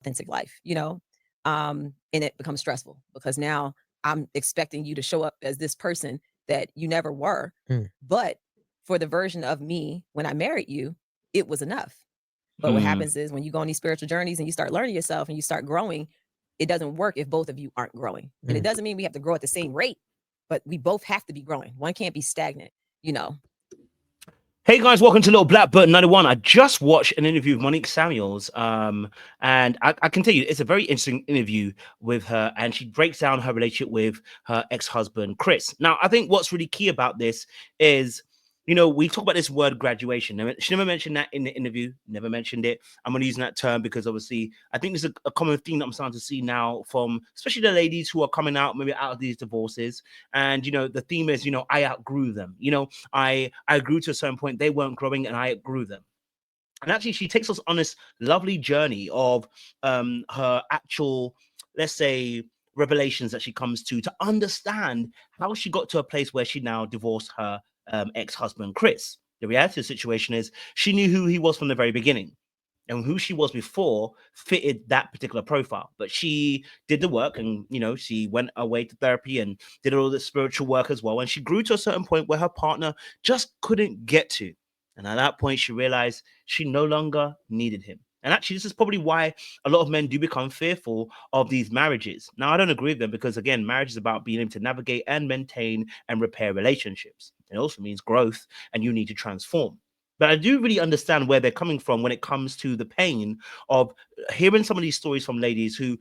authentic life, and it becomes stressful because now I'm expecting you to show up as this person that you never were. But for the version of me when I married you, it was enough. But what happens is when you go on these spiritual journeys and you start learning yourself and you start growing, it doesn't work if both of you aren't growing. And it doesn't mean we have to grow at the same rate, but we both have to be growing. One can't be stagnant. Hey guys, welcome to Little Blackbird 91. I just watched an interview with Monique Samuels, and I can tell you it's a very interesting interview with her, and she breaks down her relationship with her ex-husband, Chris. Now, I think what's really key about this is, we talk about this word graduation. She never mentioned that in the interview, never mentioned it. I'm only using that term because obviously I think there's a common theme that I'm starting to see now from especially the ladies who are coming out, maybe out of these divorces. And, the theme is, I outgrew them. I grew to a certain point, they weren't growing and I outgrew them. And actually, she takes us on this lovely journey of her actual, let's say, revelations that she comes to understand how she got to a place where she now divorced her ex-husband, Chris. The reality of the situation is she knew who he was from the very beginning. And who she was before fitted that particular profile. But she did the work and, she went away to therapy and did all the spiritual work as well. And she grew to a certain point where her partner just couldn't get to. And at that point, she realized she no longer needed him. And actually, this is probably why a lot of men do become fearful of these marriages. Now, I don't agree with them because, again, marriage is about being able to navigate and maintain and repair relationships. It also means growth, and you need to transform. But I do really understand where they're coming from when it comes to the pain of hearing some of these stories from ladies who,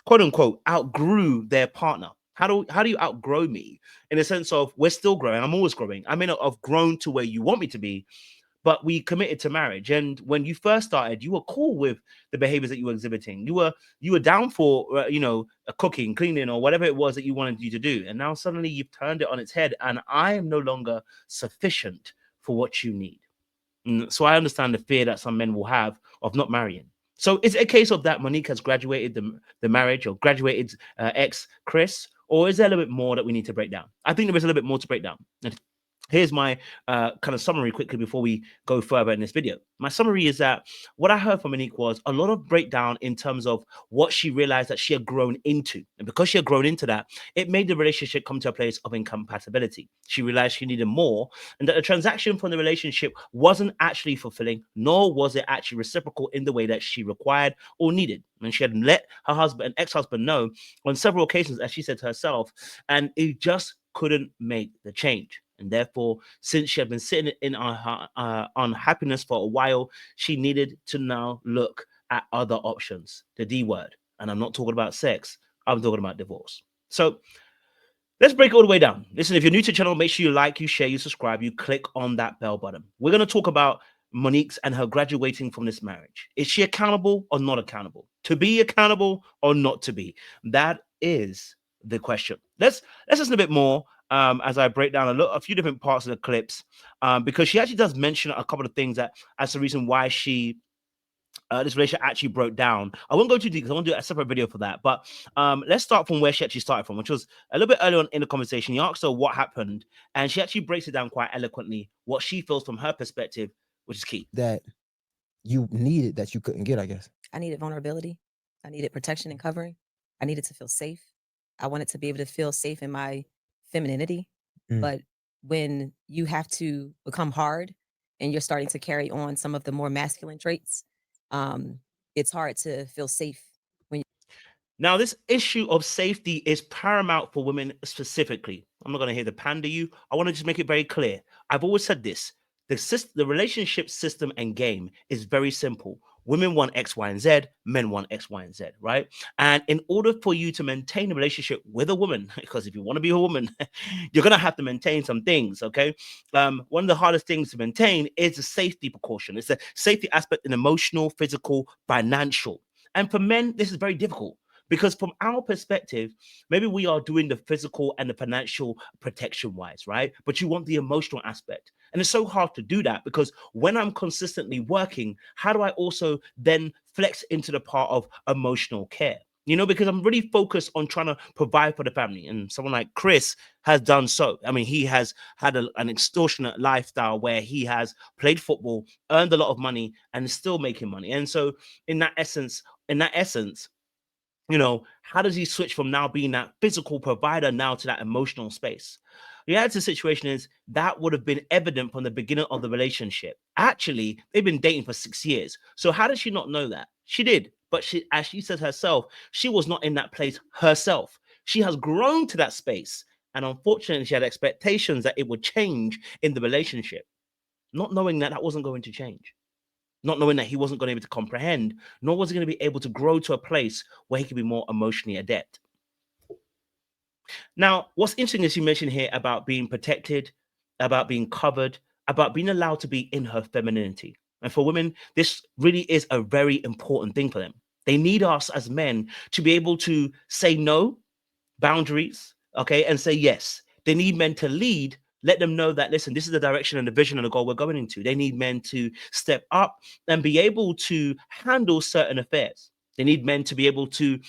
quote unquote, outgrew their partner. How do you outgrow me? In the sense of we're still growing. I'm always growing. I may not have grown to where you want me to be, but we committed to marriage. And when you first started, you were cool with the behaviors that you were exhibiting. You were down for cooking, cleaning, or whatever it was that you wanted you to do. And now suddenly you've turned it on its head, and I am no longer sufficient for what you need. So I understand the fear that some men will have of not marrying. So is it a case of that Monique has graduated the marriage or graduated ex Chris, or is there a little bit more that we need to break down? I think there is a little bit more to break down. And here's my kind of summary quickly before we go further in this video. My summary is that what I heard from Monique was a lot of breakdown in terms of what she realized that she had grown into. And because she had grown into that, it made the relationship come to a place of incompatibility. She realized she needed more and that the transaction from the relationship wasn't actually fulfilling, nor was it actually reciprocal in the way that she required or needed. And she had let her husband, ex-husband, know on several occasions, as she said to herself, and it just couldn't make the change. And therefore, since she had been sitting in her unhappiness for a while, she needed to now look at other options, the D word. And I'm not talking about sex, I'm talking about divorce. So let's break it all the way down. Listen, if you're new to the channel, make sure you like, you share, you subscribe, you click on that bell button. We're going to talk about Monique's and her graduating from this marriage. Is she accountable or not accountable? To be accountable or not to be? That is the question. Let's listen a bit more as I break down a few different parts of the clips, because she actually does mention a couple of things that as the reason why this relationship actually broke down. I won't go too deep because I want to do a separate video for that. But let's start from where she actually started from, which was a little bit earlier on in the conversation. He asked her what happened, and she actually breaks it down quite eloquently, what she feels from her perspective, which is key. That you needed that you couldn't get, I guess. I needed vulnerability. I needed protection and covering. I needed to feel safe. I wanted to be able to feel safe in my femininity. But when you have to become hard and you're starting to carry on some of the more masculine traits, it's hard to feel safe. Now, this issue of safety is paramount for women specifically. I'm not going to hear the pander you. I want to just make it very clear. I've always said this. The relationship system and game is very simple. Women want X, Y, and Z. Men want X, Y, and Z, right? And in order for you to maintain a relationship with a woman, because if you want to be a woman, you're going to have to maintain some things, okay? One of the hardest things to maintain is the safety precaution. It's the safety aspect in emotional, physical, financial. And for men, this is very difficult. Because from our perspective, maybe we are doing the physical and the financial protection wise, right? But you want the emotional aspect. And it's so hard to do that because when I'm consistently working, how do I also then flex into the part of emotional care? Because I'm really focused on trying to provide for the family. And someone like Chris has done so. I mean, he has had an extortionate lifestyle where he has played football, earned a lot of money, and is still making money. And so in that essence, in that essence, you know, how does he switch from now being that physical provider now to that emotional space? The reality of the situation is that would have been evident from the beginning of the relationship. Actually, they've been dating for 6 years. So how did she not know that? She did. But she, as she said herself, she was not in that place herself. She has grown to that space. And unfortunately, she had expectations that it would change in the relationship, not knowing that that wasn't going to change, not knowing that he wasn't going to be able to comprehend, nor was he going to be able to grow to a place where he could be more emotionally adept. Now, what's interesting is you mentioned here about being protected, about being covered, about being allowed to be in her femininity. And for women, this really is a very important thing for them. They need us as men to be able to say no, boundaries, okay, and say yes. They need men to lead, let them know that, listen, this is the direction and the vision and the goal we're going into. They need men to step up and be able to handle certain affairs. They need men to be able to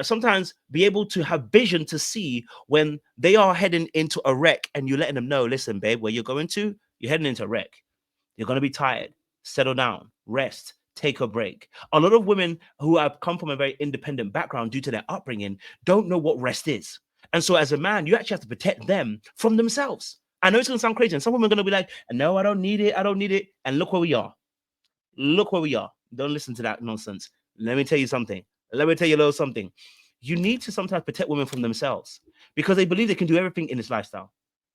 sometimes be able to have vision to see when they are heading into a wreck, and you're letting them know, listen, babe, where you're going to, you're heading into a wreck. You're going to be tired. Settle down, rest, take a break. A lot of women who have come from a very independent background due to their upbringing don't know what rest is. And so as a man, you actually have to protect them from themselves. I know it's going to sound crazy. And some women are going to be like, no, I don't need it. I don't need it. And look where we are. Look where we are. Don't listen to that nonsense. Let me tell you something. Let me tell you a little something. You need to sometimes protect women from themselves because they believe they can do everything in this lifestyle.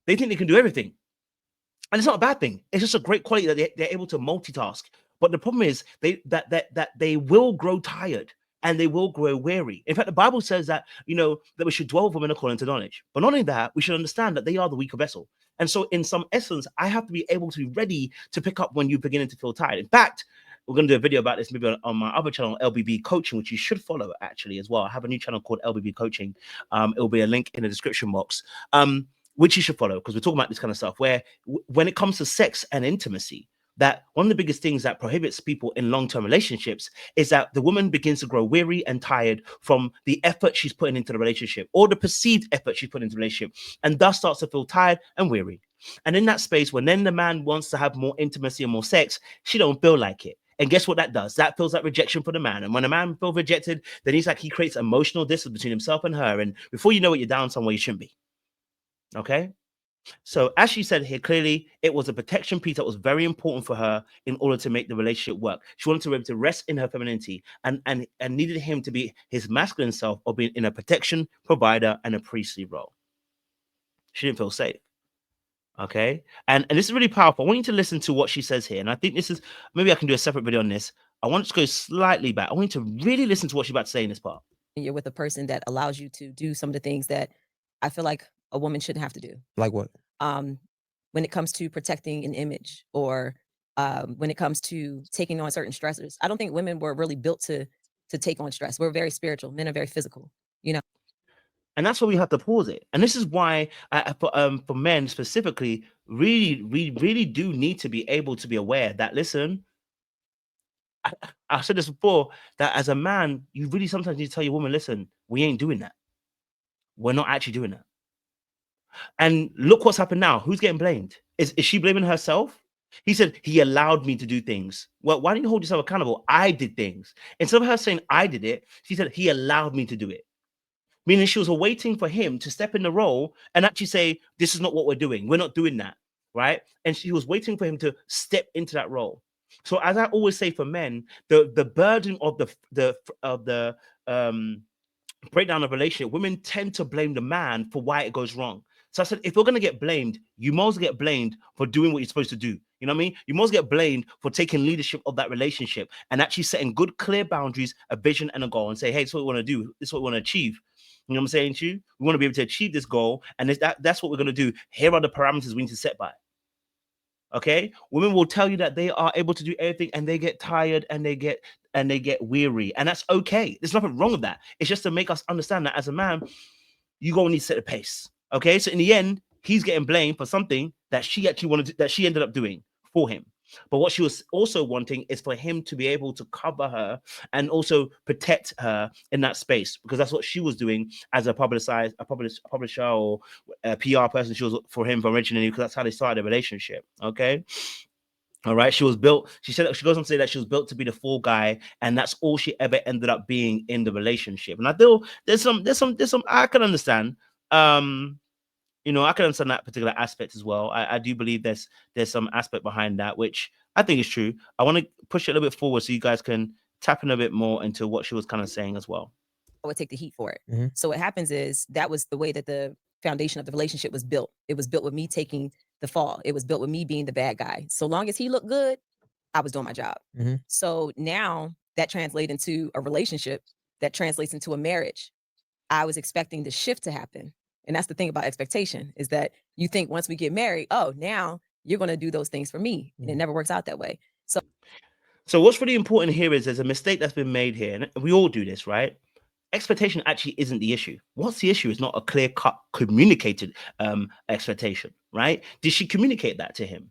They think they can do everything. And it's not a bad thing. It's just a great quality that they're able to multitask. But the problem is that they will grow tired and they will grow weary. In fact, the Bible says that, that we should dwell with women according to knowledge. But not only that, we should understand that they are the weaker vessel. And so in some essence, I have to be able to be ready to pick up when you're beginning to feel tired. In fact, we're going to do a video about this maybe on my other channel, LBB Coaching, which you should follow actually as well. I have a new channel called LBB Coaching. It will be a link in the description box. Which you should follow because we're talking about this kind of stuff where when it comes to sex and intimacy, that one of the biggest things that prohibits people in long-term relationships is that the woman begins to grow weary and tired from the effort she's putting into the relationship or the perceived effort she's putting into the relationship, and thus starts to feel tired and weary. And in that space, when then the man wants to have more intimacy and more sex, she don't feel like it. And guess what that does? That feels like rejection for the man. And when a man feels rejected, then he creates emotional distance between himself and her. And before you know it, you're down somewhere you shouldn't be. Okay. So as she said here, clearly it was a protection piece that was very important for her in order to make the relationship work. She wanted to be able to rest in her femininity and needed him to be his masculine self or being in a protection, provider, and a priestly role. She didn't feel safe. Okay. And this is really powerful. I want you to listen to what she says here. And I think this is, maybe I can do a separate video on this. I want to go slightly back. I want you to really listen to what she's about to say in this part. You're with a person that allows you to do some of the things that I feel like a woman shouldn't have to do. Like what? When it comes to protecting an image or when it comes to taking on certain stressors. I don't think women were really built to take on stress. We're very spiritual. Men are very physical, And that's why we have to pause it. And this is why for men specifically, we really do need to be able to be aware that, listen, I said this before, that as a man, you really sometimes need to tell your woman, listen, we ain't doing that. We're not actually doing that. And look what's happened now. Who's getting blamed? Is she blaming herself? He said, he allowed me to do things. Well, why don't you hold yourself accountable? I did things. Instead of her saying I did it, she said, he allowed me to do it. Meaning she was waiting for him to step in the role and actually say, this is not what we're doing. We're not doing that, right? And she was waiting for him to step into that role. So as I always say for men, the burden of the breakdown of relationship, women tend to blame the man for why it goes wrong. So I said, if you're going to get blamed, you must get blamed for doing what you're supposed to do. You know what I mean? You must get blamed for taking leadership of that relationship and actually setting good, clear boundaries, a vision and a goal, and say, hey, this is what we want to do. This is what we want to achieve. You know what I'm saying to you? We want to be able to achieve this goal. And that's what we're going to do. Here are the parameters we need to set by. Okay? Women will tell you that they are able to do everything and they get tired and they get weary. And that's okay. There's nothing wrong with that. It's just to make us understand that as a man, you're going to need to set a pace. Okay? So in the end, he's getting blamed for something that she actually wanted that she ended up doing for him. But what she was also wanting is for him to be able to cover her and also protect her in that space, because that's what she was doing as a publisher or a PR person. She was for him originally, because that's how they started a relationship. Okay. All right, she was built. She said she goes on to say that she was built to be the fall guy, and that's all she ever ended up being in the relationship. And I feel there's some I can understand. You know, I can understand that particular aspect as well. I do believe there's some aspect behind that, which I think is true. I want to push it a little bit forward so you guys can tap in a bit more into what she was kind of saying as well. I would take the heat for it. So what happens is that was the way that the foundation of the relationship was built. It was built with me taking the fall. It was built with me being the bad guy. So long as he looked good, I was doing my job. So now that translates into a relationship, that translates into a marriage. I was expecting the shift to happen. And that's the thing about expectation, is that you think once we get married, oh, now you're going to do those things for me. And it never works out that way. So what's really important here is there's a mistake that's been made here. And we all do this, right? Expectation actually isn't the issue. What's the issue is not a clear-cut communicated expectation, right? Did she communicate that to him?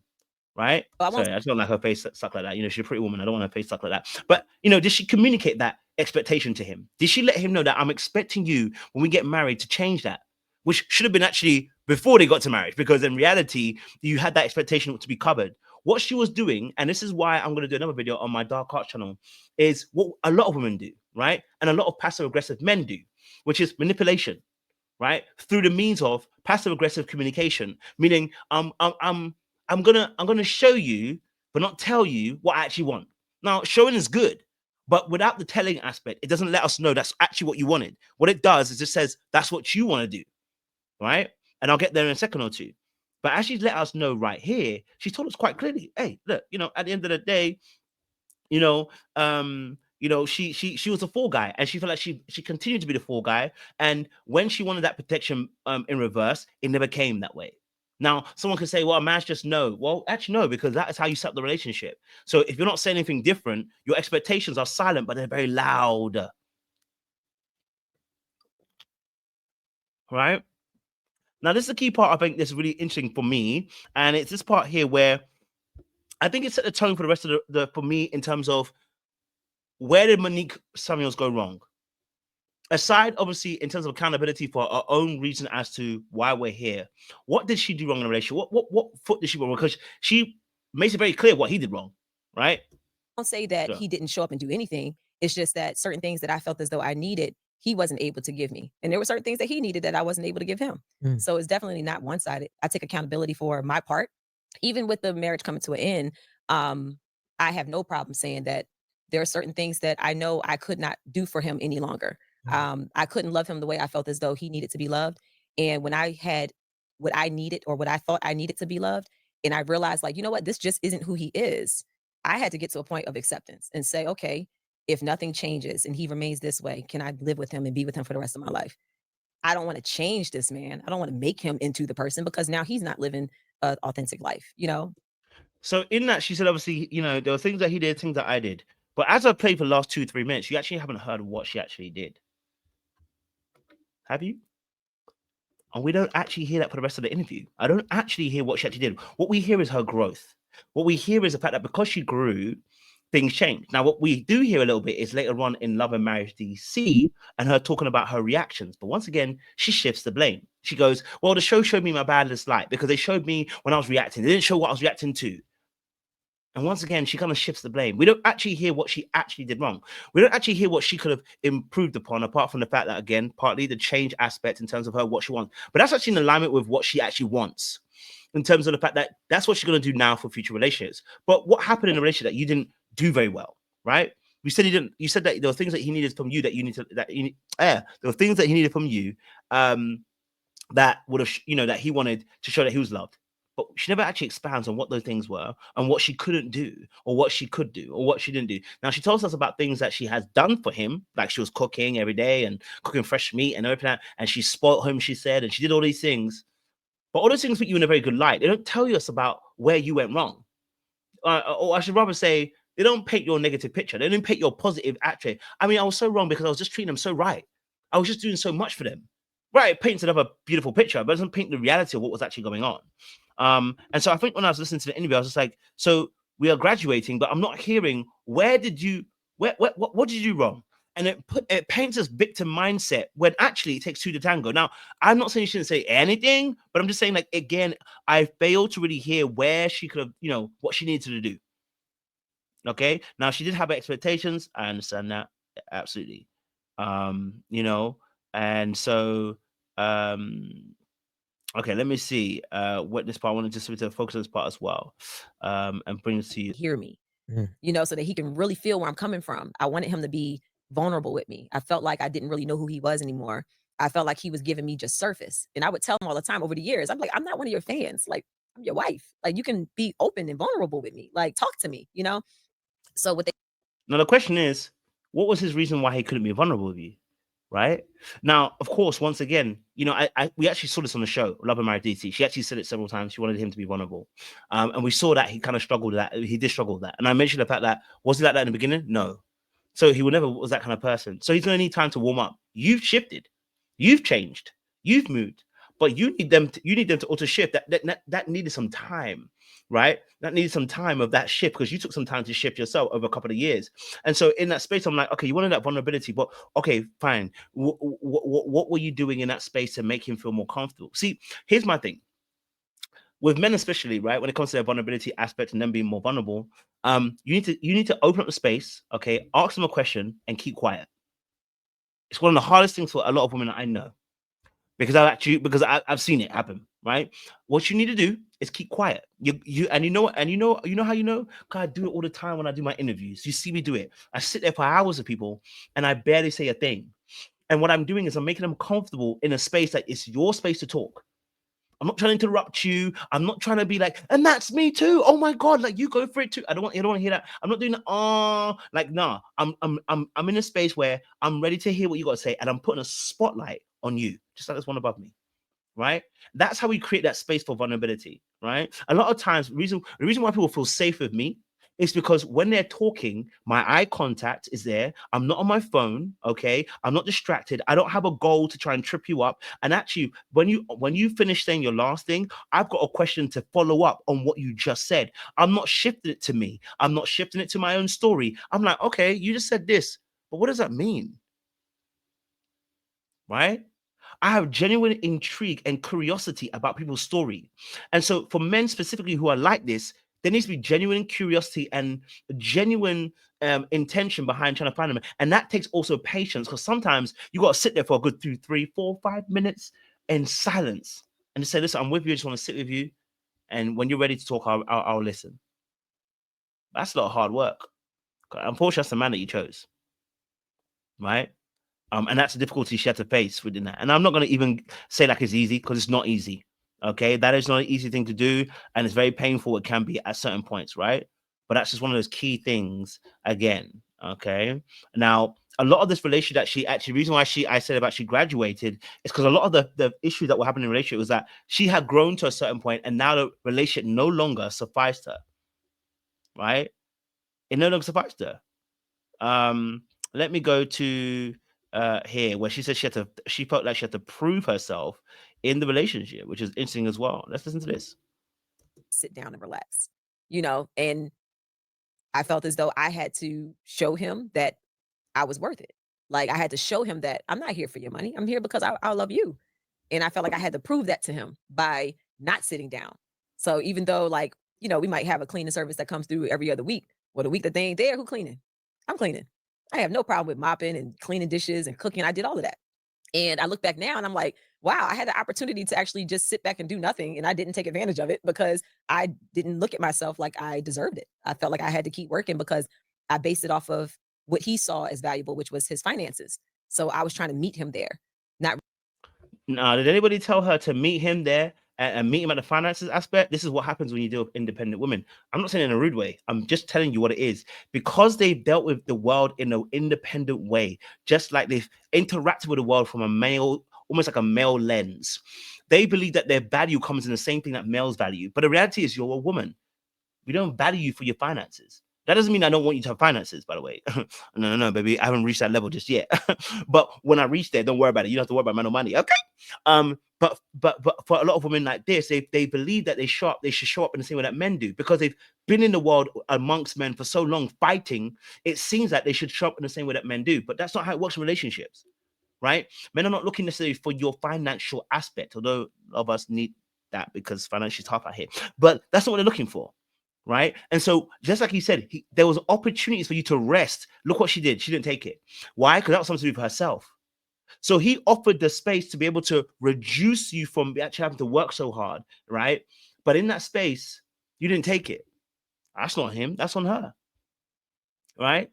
Right? Sorry, I just don't like her face stuck like that. You know, she's a pretty woman. I don't want her face stuck like that. But, you know, did she communicate that expectation to him? Did she let him know that I'm expecting you when we get married to change that? Which should have been actually before they got to marriage, because in reality, you had that expectation to be covered. What she was doing, and this is why I'm going to do another video on my Dark Arts channel, is what a lot of women do, right? And a lot of passive-aggressive men do, which is manipulation, right? Through the means of passive-aggressive communication, meaning I'm gonna show you, but not tell you what I actually want. Now, showing is good, but without the telling aspect, it doesn't let us know that's actually what you wanted. What it does is it says that's what you want to do, right? And I'll get there in a second or two. But as she's let us know right here, she told us quite clearly, hey, look, you know, at the end of the day, you know, she was a fall guy, and she felt like she continued to be the fall guy. And when she wanted that protection in reverse, it never came that way. Now, someone could say, well, a man's just no. Well, actually, no, because that is how you set up the relationship. So if you're not saying anything different, your expectations are silent, but they're very loud. Right? Now, this is the key part I think that's really interesting for me. And it's this part here where I think it set the tone for the rest of for me in terms of where did Monique Samuels go wrong? Aside, obviously, in terms of accountability for our own reason as to why we're here, what did she do wrong in the relationship? What foot did she go wrong? Because she makes it very clear what he did wrong, right? I don't say that he didn't show up and do anything. It's just that certain things that I felt as though I needed, he wasn't able to give me. And there were certain things that he needed that I wasn't able to give him. So it's definitely not one-sided. I take accountability for my part. Even with the marriage coming to an end, I have no problem saying that there are certain things that I know I could not do for him any longer. I couldn't love him the way I felt as though he needed to be loved. And when I had what I needed or what I thought I needed to be loved, and I realized, like, you know what, this just isn't who he is. I had to get to a point of acceptance and say, okay, if nothing changes and he remains this way, can I live with him and be with him for the rest of my life? I don't want to change this man. I don't want to make him into the person, because now he's not living an authentic life, you know? So in that, she said, obviously, you know, there were things that he did, things that I did. But as I played for the last 2-3 minutes, you actually haven't heard what she actually did. Have you? And we don't actually hear that for the rest of the interview. I don't actually hear what she actually did. What we hear is her growth. What we hear is the fact that because she grew, things changed. Now, what we do hear a little bit is later on in Love and Marriage DC and her talking about her reactions. But once again, she shifts the blame. She goes, well, the show showed me my baddest light because they showed me when I was reacting. They didn't show what I was reacting to. And once again, she kind of shifts the blame. We don't actually hear what she actually did wrong. We don't actually hear what she could have improved upon, apart from the fact that, again, partly the change aspect in terms of her, what she wants. But that's actually in alignment with what she actually wants, in terms of the fact that that's what she's going to do now for future relationships. But what happened in the relationship that you didn't do very well, right? You said you said that there were things that he needed from you that you need to, there were things that he needed from you that would have, you know, that he wanted to show that he was loved. But she never actually expands on what those things were and what she couldn't do or what she could do or what she didn't do. Now, she tells us about things that she has done for him, like she was cooking every day and cooking fresh meat and everything, and she spoiled him, she said, and she did all these things. But all those things put you in a very good light. They don't tell us about where you went wrong. Or I should rather say, they don't paint your negative picture. They don't paint your positive attribute. I mean, I was so wrong because I was just treating them so right. I was just doing so much for them. Right, it paints another beautiful picture, but it doesn't paint the reality of what was actually going on. And so I think when I was listening to the interview, I was just like, so we are graduating, but I'm not hearing what did you do wrong? And it paints this victim mindset when actually it takes two to tango. Now, I'm not saying you shouldn't say anything, but I'm just saying, like, again, I failed to really hear where she could have, you know, what she needed to do. Okay. Now she did have expectations. I understand that. Absolutely. You know, and so okay, let me see what this part. I wanted to focus on this part as well. And bring this to you. Hear me, you know, so that he can really feel where I'm coming from. I wanted him to be vulnerable with me. I felt like I didn't really know who he was anymore. I felt like he was giving me just surface. And I would tell him all the time over the years, I'm like, I'm not one of your fans. Like, I'm your wife. Like, you can be open and vulnerable with me. Like, talk to me, you know? So what they Now the question is, what was his reason why he couldn't be vulnerable with you? Right now, of course, once again, you know, we actually saw this on the show, Love and Married DC. She actually said it several times. She wanted him to be vulnerable, and we saw that he kind of struggled with that. He did struggle with that, and I mentioned the fact that was he like that in the beginning? No, so he never was that kind of person. So he's going to need time to warm up. You've shifted, you've changed, you've moved, but you need them to also shift. That needed some time, right? That needed some time of that shift because you took some time to shift yourself over a couple of years. And so in that space, I'm like, okay, you wanted that vulnerability, but okay, fine. What were you doing in that space to make him feel more comfortable? See, here's my thing. With men especially, right, when it comes to their vulnerability aspect and them being more vulnerable, you need to open up the space, okay, ask them a question and keep quiet. It's one of the hardest things for a lot of women that I know because I've seen it happen, right? What you need to do is keep quiet. You know how you know? God, I do it all the time when I do my interviews. You see me do it. I sit there for hours with people and I barely say a thing. And what I'm doing is I'm making them comfortable in a space that it's your space to talk. I'm not trying to interrupt you. I'm not trying to be like, and that's me too. Oh my God, like you go for it too. I don't want to hear that. I'm not doing that. Oh, like nah. I'm in a space where I'm ready to hear what you got to say, and I'm putting a spotlight on you, just like this one above me. Right? That's how we create that space for vulnerability. Right? A lot of times, the reason why people feel safe with me is because when they're talking, my eye contact is there. I'm not on my phone, okay? I'm not distracted. I don't have a goal to try and trip you up. And actually, when you finish saying your last thing, I've got a question to follow up on what you just said. I'm not shifting it to me. I'm not shifting it to my own story. I'm like, okay, you just said this, but what does that mean? Right? I have genuine intrigue and curiosity about people's story. And so for men specifically who are like this, there needs to be genuine curiosity and genuine intention behind trying to find them. And that takes also patience because sometimes you got to sit there for a good 2, 3, 4, 5 minutes in silence and just say, listen, I'm with you. I just want to sit with you. And when you're ready to talk, I'll listen. That's a lot of hard work. Unfortunately, that's the man that you chose. Right? And that's the difficulty she had to face within that. And I'm not going to even say like it's easy because it's not easy. Okay, that is not an easy thing to do, and it's very painful. It can be at certain points, right? But that's just one of those key things again. Okay, now a lot of this relationship that she actually, reason why I said about she graduated is because a lot of the issues that were happening in the relationship was that she had grown to a certain point, and now the relationship no longer sufficed her. Right? It no longer sufficed her. Let me go to here where she said she felt like she had to prove herself in the relationship, which is interesting as well. Let's listen to this. sit down and relax, you know, and I felt as though I had to show him that I was worth it. Like I had to show him that I'm not here for your money. I'm here because I love you. And I felt like I had to prove that to him by not sitting down. So even though like, you know, we might have a cleaning service that comes through every other week. Well, the week that they ain't there, who cleaning? I'm cleaning. I have no problem with mopping and cleaning dishes and cooking. I did all of that. And I look back now and I'm like, wow, I had the opportunity to actually just sit back and do nothing. And I didn't take advantage of it because I didn't look at myself like I deserved it. I felt like I had to keep working because I based it off of what he saw as valuable, which was his finances. So I was trying to meet him there. Not Now, did anybody tell her to meet him there and meet him at the finances aspect? This is what happens when you deal with independent women. I'm not saying in a rude way. I'm just telling you what it is. Because they've dealt with the world in an independent way, just like they've interacted with the world from a male, almost like a male lens. They believe that their value comes in the same thing that males value. But the reality is you're a woman. We don't value you for your finances. That doesn't mean I don't want you to have finances, by the way. No, baby. I haven't reached that level just yet. But when I reach there, don't worry about it. You don't have to worry about money. Okay. But for a lot of women like this, they believe that they should show up in the same way that men do because they've been in the world amongst men for so long fighting. It seems like they should show up in the same way that men do, but that's not how it works in relationships, right? Men are not looking necessarily for your financial aspect, although a lot of us need that because financial is tough out here. But that's not what they're looking for. right? And so, just like he said, there was opportunities for you to rest. Look what she did. She didn't take it. Why? Because that was something to do with herself. So he offered the space to be able to reduce you from actually having to work so hard, right? But in that space, you didn't take it. That's not him. That's on her, right?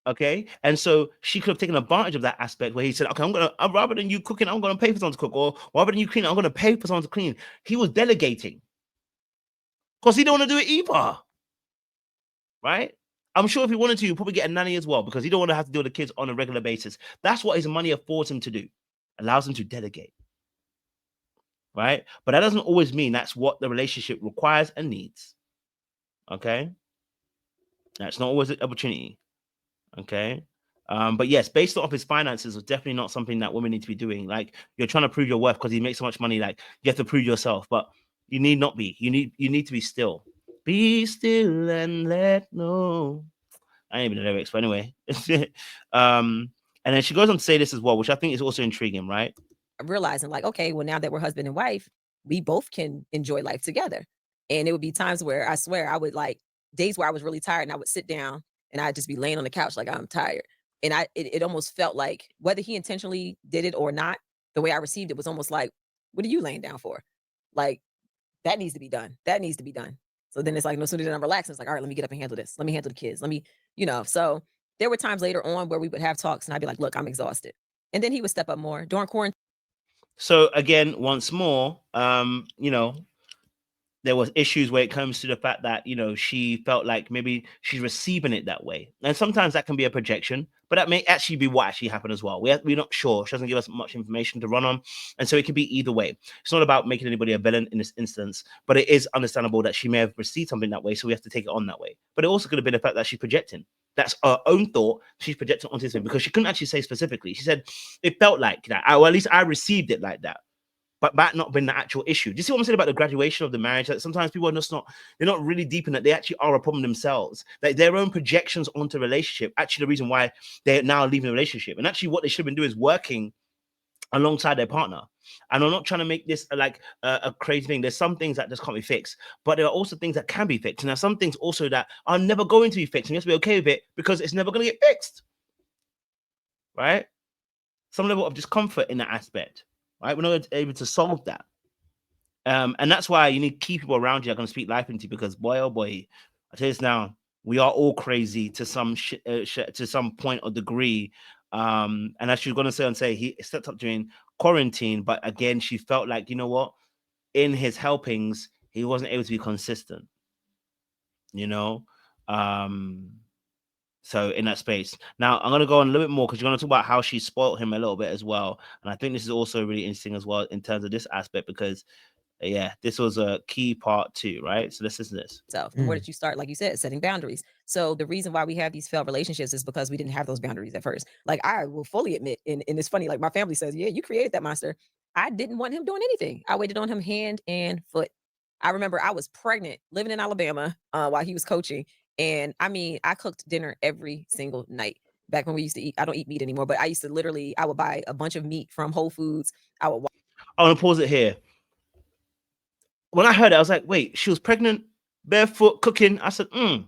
Okay. And so she could have taken advantage of that aspect where he said, okay, rather than you cooking, I'm going to pay for someone to cook, or rather than you cleaning, I'm going to pay for someone to clean. He was delegating because he don't want to do it either, right? I'm sure if he wanted to, he'd probably get a nanny as well because he don't want to have to deal with the kids on a regular basis. That's what his money affords him to do, allows him to delegate, right? But that doesn't always mean that's what the relationship requires and needs, okay? That's not always an opportunity, okay? But yes, based off his finances was definitely not something that women need to be doing. Like, you're trying to prove your worth because he makes so much money, like you have to prove yourself, but you need not be. You need to be still. Be still and let know. I ain't even the lyrics, but anyway. And then she goes on to say this as well, which I think is also intriguing, right? Realizing like, okay, well, now that we're husband and wife, we both can enjoy life together. And it would be times where I swear I would like days where I was really tired and I would sit down and I'd just be laying on the couch like I'm tired. And it almost felt like whether he intentionally did it or not, the way I received it was almost like, what are you laying down for? Like, that needs to be done. That needs to be done. So then it's like, no sooner than I'm relaxing, it's like, all right, let me get up and handle this. Let me handle the kids. Let me, so there were times later on where we would have talks and I'd be like, look, I'm exhausted. And then he would step up more during quarantine. So again, once more, there was issues where it comes to the fact that, she felt like maybe she's receiving it that way. And sometimes that can be a projection, but that may actually be what actually happened as well. We're not sure. She doesn't give us much information to run on. And so it could be either way. It's not about making anybody a villain in this instance, but it is understandable that she may have received something that way. So we have to take it on that way. But it also could have been the fact that she's projecting. That's her own thought. She's projecting onto this thing because she couldn't actually say specifically. She said it felt like that, or at least I received it like that. But that not been the actual issue. Do you see what I'm saying about the graduation of the marriage? That sometimes people are just they're not really deep in that. They actually are a problem themselves. Like their own projections onto a relationship, actually the reason why they're now leaving the relationship. And actually what they should have been doing is working alongside their partner. And I'm not trying to make this like a crazy thing. There's some things that just can't be fixed, but there are also things that can be fixed. And there's some things also that are never going to be fixed. And you have to be okay with it because it's never going to get fixed. Right? Some level of discomfort in that aspect. Right? We're not able to solve that. And that's why you need key people around you that are going to speak life into you because boy, oh boy, I tell you this now, we are all crazy to some to some point or degree. And as she was going to say, he stepped up during quarantine, but again, she felt like, you know what, in his helpings, he wasn't able to be consistent, so in that space. Now, I'm going to go on a little bit more because you're going to talk about how she spoiled him a little bit as well. And I think this is also really interesting as well in terms of this aspect because yeah, this was a key part too, right? So let's listen to this. So where did you start? Like you said, setting boundaries. So the reason why we have these failed relationships is because we didn't have those boundaries at first. Like I will fully admit, and it's funny, like my family says, yeah, you created that monster. I didn't want him doing anything. I waited on him hand and foot. I remember I was pregnant, living in Alabama while he was coaching. And I mean, I cooked dinner every single night. Back when we used to eat, I don't eat meat anymore, but I used to literally, I would buy a bunch of meat from Whole Foods. I want to pause it here. When I heard it, I was like, wait, she was pregnant, barefoot, cooking. I said, I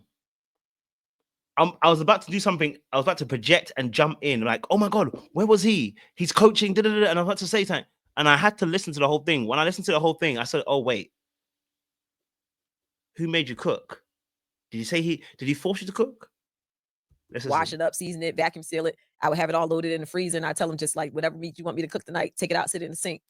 was about to do something. I was about to project and jump in, like, oh my God, where was he? He's coaching, and I was about to say something. And I had to listen to the whole thing. When I listened to the whole thing, I said, oh, wait. Who made you cook? Did he force you to cook? Wash it up, season it, vacuum seal it. I would have it all loaded in the freezer. And I tell him just like, whatever meat you want me to cook tonight, take it out, sit it in the sink.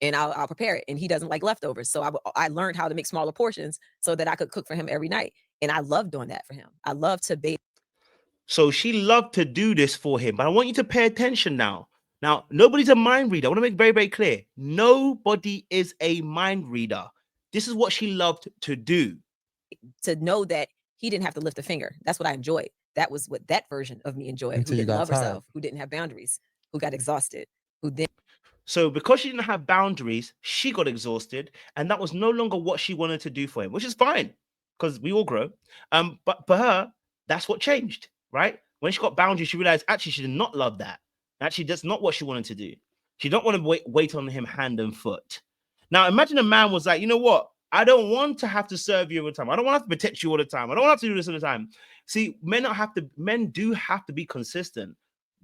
And I'll prepare it. And he doesn't like leftovers. So I learned how to make smaller portions so that I could cook for him every night. And I love doing that for him. I love to bake. So she loved to do this for him. But I want you to pay attention now. Now, nobody's a mind reader. I want to make very, very clear. Nobody is a mind reader. This is what she loved to do. To know that he didn't have to lift a finger. That's what I enjoyed. That was what that version of me enjoyed. Until who you didn't got love tired. herself, who didn't have boundaries, who got exhausted, who then. So because she didn't have boundaries, she got exhausted, and that was no longer what she wanted to do for him, which is fine because we all grow. But for her, that's what changed, right? When she got boundaries, she realized actually she did not love that. Actually, that's not what she wanted to do. She don't want to wait on him hand and foot. Now, imagine a man was like, you know what? I don't want to have to serve you all the time. I don't want to have to protect you all the time. I don't want to have to do this all the time. See, men do have to be consistent.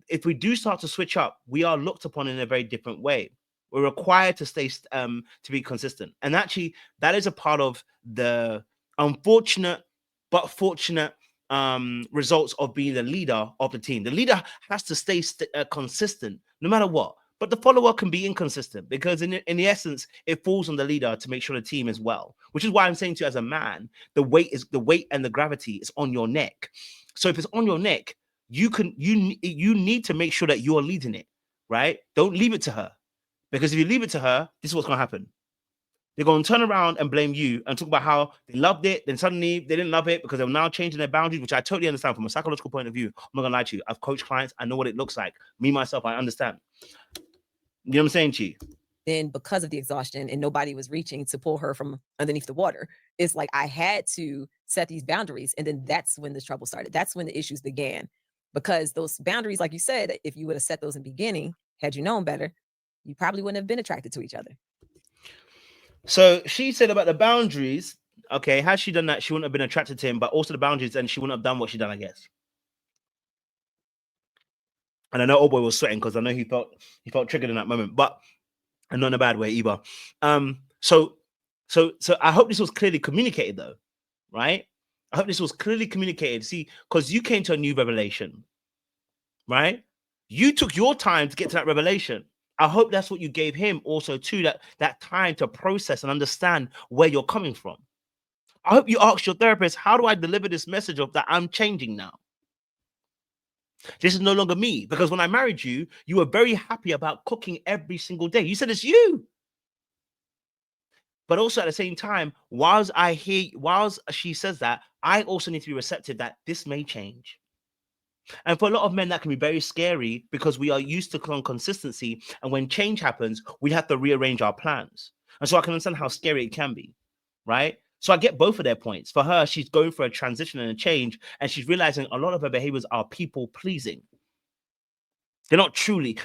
If we do start to switch up, we are looked upon in a very different way. We're required to stay to be consistent. And actually, that is a part of the unfortunate but fortunate results of being the leader of the team. The leader has to stay consistent no matter what. But the follower can be inconsistent because in the essence, it falls on the leader to make sure the team is well, which is why I'm saying to you as a man, the weight and the gravity is on your neck. So if it's on your neck, you need to make sure that you're leading it, right? Don't leave it to her. Because if you leave it to her, this is what's going to happen. They're going to turn around and blame you and talk about how they loved it. Then suddenly they didn't love it because they're now changing their boundaries, which I totally understand from a psychological point of view. I'm not going to lie to you. I've coached clients. I know what it looks like. Me, myself, I understand. You know what I'm saying to you? Then because of the exhaustion and nobody was reaching to pull her from underneath the water, it's like I had to set these boundaries. And then that's when the trouble started. That's when the issues began. Because those boundaries, like you said, if you would have set those in the beginning, had you known better, you probably wouldn't have been attracted to each other. So she said about the boundaries, okay, had she done that, she wouldn't have been attracted to him, but also the boundaries, and she wouldn't have done what she done, I guess. And I know old boy was sweating because I know he felt triggered in that moment, but and not in a bad way either. So I hope this was clearly communicated though, right? I hope this was clearly communicated. See, because you came to a new revelation, right? You took your time to get to that revelation. I hope that's what you gave him also too, that time to process and understand where you're coming from. I hope you asked your therapist, how do I deliver this message of that I'm changing now? This is no longer me, because when I married you, you were very happy about cooking every single day. You said it's you. But also at the same time, whilst she says that, I also need to be receptive that this may change. And for a lot of men, that can be very scary because we are used to consistency. And when change happens, we have to rearrange our plans. And so I can understand how scary it can be, right? So I get both of their points. For her, she's going for a transition and a change, and she's realizing a lot of her behaviors are people pleasing. They're not truly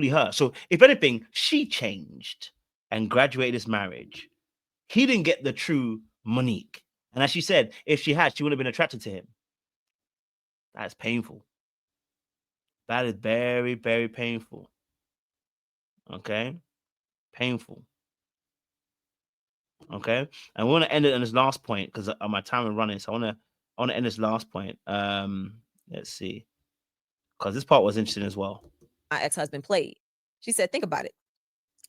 her. So if anything, she changed and graduated this marriage. He didn't get the true Monique. And as she said, if she had, she wouldn't have been attracted to him. That's painful. That is very, very painful. Okay? Painful. Okay? And we want to end it on this last point because my time is running. So I want to end this last point. Let's see. Because this part was interesting as well. My ex-husband played. She said, think about it.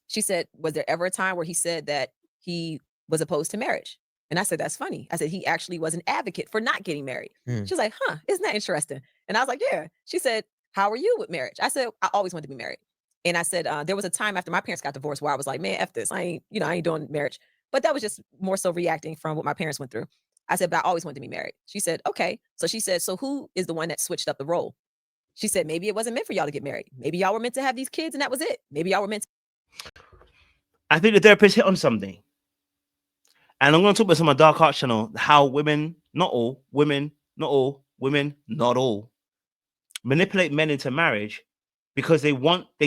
She said, was there ever a time where he said that he was opposed to marriage? And I said, that's funny. I said, he actually was an advocate for not getting married. She was like, huh, isn't that interesting? And I was like, yeah. She said, how are you with marriage? I said, I always wanted to be married. And I said, there was a time after my parents got divorced where I was like, man, F this. I ain't doing marriage. But that was just more so reacting from what my parents went through. I said, but I always wanted to be married. She said, okay. So she said, so who is the one that switched up the role? She said, maybe it wasn't meant for y'all to get married. Maybe y'all were meant to have these kids and that was it. Maybe y'all were meant to. I think the therapist hit on something. And I'm going to talk about some of my Dark Arts channel, how women, not all, manipulate men into marriage because they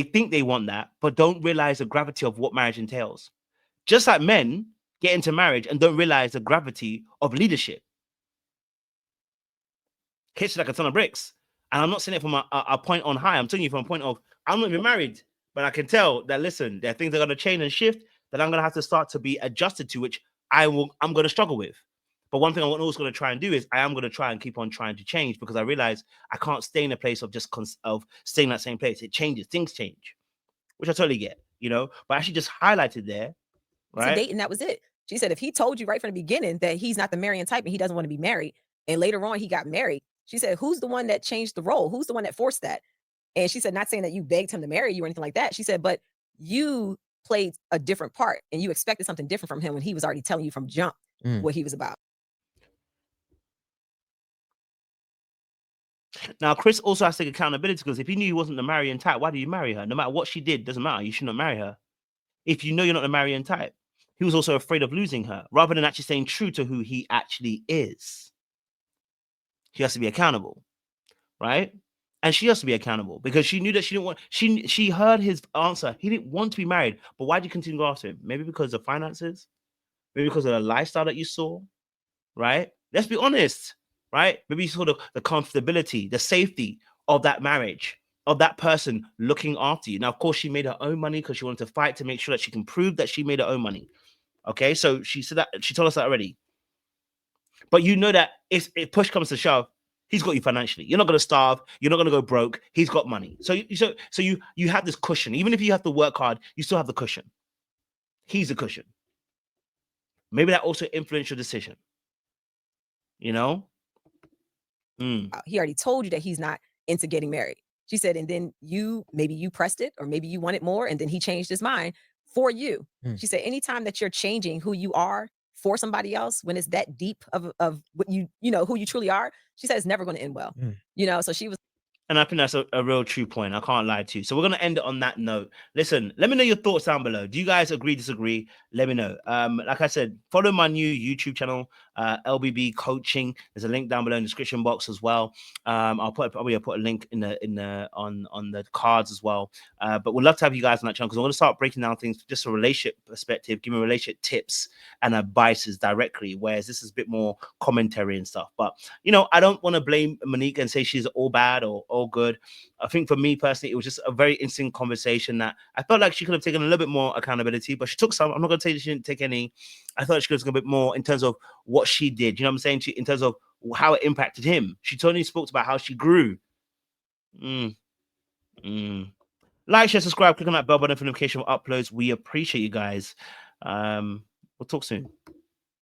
think they want that, but don't realize the gravity of what marriage entails. Just like men get into marriage and don't realize the gravity of leadership. Hits like a ton of bricks. And I'm not saying it from a point on high. I'm telling you from a point of, I'm not even married, but I can tell that, listen, there are things that are going to change and shift that I'm going to have to start to be adjusted to, which I'm going to struggle with. But one thing I'm always going to try and do is I am going to try and keep on trying to change because I realize I can't stay in a place of just of staying in that same place. It changes. Things change, which I totally get, but actually just highlighted there, right? To date, and that was it. She said, if he told you right from the beginning that he's not the marrying type and he doesn't want to be married, and later on he got married, she said, who's the one that changed the role? Who's the one that forced that? And she said, not saying that you begged him to marry you or anything like that. She said, but you played a different part and you expected something different from him when he was already telling you from jump what he was about. Now, Chris also has to take accountability because if he knew he wasn't the marrying type, why did you marry her? No matter what she did, doesn't matter. You should not marry her. If you know you're not the marrying type. He was also afraid of losing her rather than actually staying true to who he actually is. He has to be accountable, right? And she has to be accountable because she knew that she didn't want, she heard his answer. He didn't want to be married, but why did you continue to go after him? Maybe because of finances, maybe because of the lifestyle that you saw, right? Let's be honest, right? Maybe you saw the comfortability, the safety of that marriage, of that person looking after you. Now, of course, she made her own money because she wanted to fight to make sure that she can prove that she made her own money. Okay, so she said that, she told us that already. But you know that if push comes to shove, he's got you financially. You're not going to starve. You're not going to go broke. He's got money. So you have this cushion. Even if you have to work hard, you still have the cushion. He's a cushion. Maybe that also influenced your decision. You know? He already told you that he's not into getting married. She said, and then maybe you pressed it, or maybe you wanted more, and then he changed his mind for you. She said, anytime that you're changing who you are for somebody else, when it's that deep of what you know, who you truly are, she said it's never going to end well. You know, so she was. And I think that's a real true point. I can't lie to you. So we're going to end it on that note. Listen, let me know your thoughts down below. Do you guys agree, disagree? Let me know. Like I said, follow my new YouTube channel, LBB Coaching. There's a link down below in the description box as well. I'll put a link on the cards as well. But we'd love to have you guys on that channel because I'm going to start breaking down things just from a relationship perspective, giving relationship tips and advices directly, whereas this is a bit more commentary and stuff. But you know, I don't want to blame Monique and say she's all bad or all good. I think for me personally, it was just a very interesting conversation that I felt like she could have taken a little bit more accountability, but she took some. I'm not going to say that she didn't take any. I thought she could have taken a bit more in terms of what she did. You know what I'm saying? In terms of how it impacted him. She totally spoke about how she grew. Like, share, subscribe, click on that bell button for notification of uploads. We appreciate you guys. We'll talk soon.